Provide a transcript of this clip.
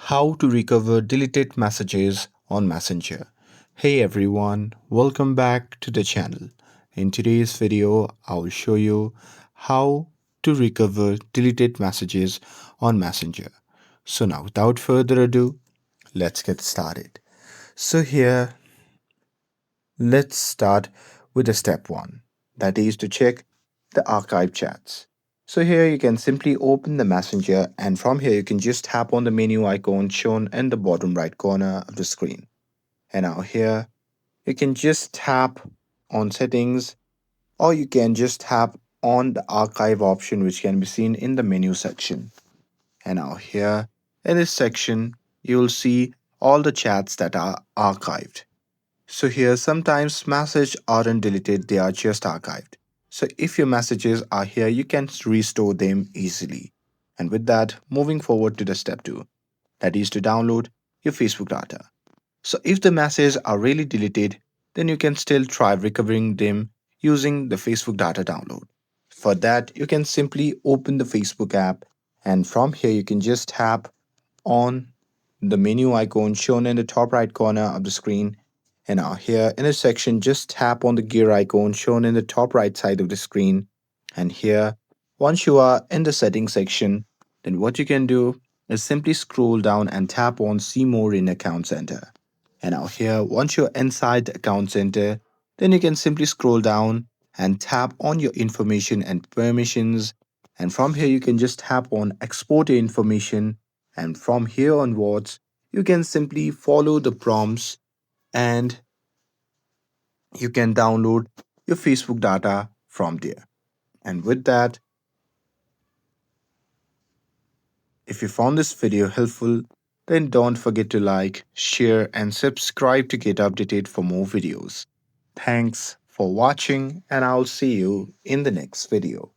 How to recover deleted messages on Messenger. Hey everyone, welcome back to the channel. In today's video, I will show you how to recover deleted messages on Messenger. So now without further ado, let's get started. So here, let's start with the step 1, that is to check the archive chats. So here you can simply open the messenger, and from here you can just tap on the menu icon shown in the bottom right corner of the screen. And now here you can just tap on settings, or you can just tap on the archive option, which can be seen in the menu section. And now here in this section you will see all the chats that are archived. So here sometimes messages aren't deleted, they are just archived. So if your messages are here, you can restore them easily. And with that, moving forward to the step 2, that is to download your Facebook data. So if the messages are really deleted, then you can still try recovering them using the Facebook data download. For that, you can simply open the Facebook app, and from here you can just tap on the menu icon shown in the top right corner of the screen. And now here in this section, just tap on the gear icon shown in the top right side of the screen. And here, once you are in the settings section, then what you can do is simply scroll down and tap on see more in account center. And now here, once you're inside the account center, then you can simply scroll down and tap on your information and permissions. And from here, you can just tap on export your information. And from here onwards, you can simply follow the prompts, and you can download your Facebook data from there. And with that, if you found this video helpful, then don't forget to like, share, and subscribe to get updated for more videos. Thanks for watching, and I'll see you in the next video.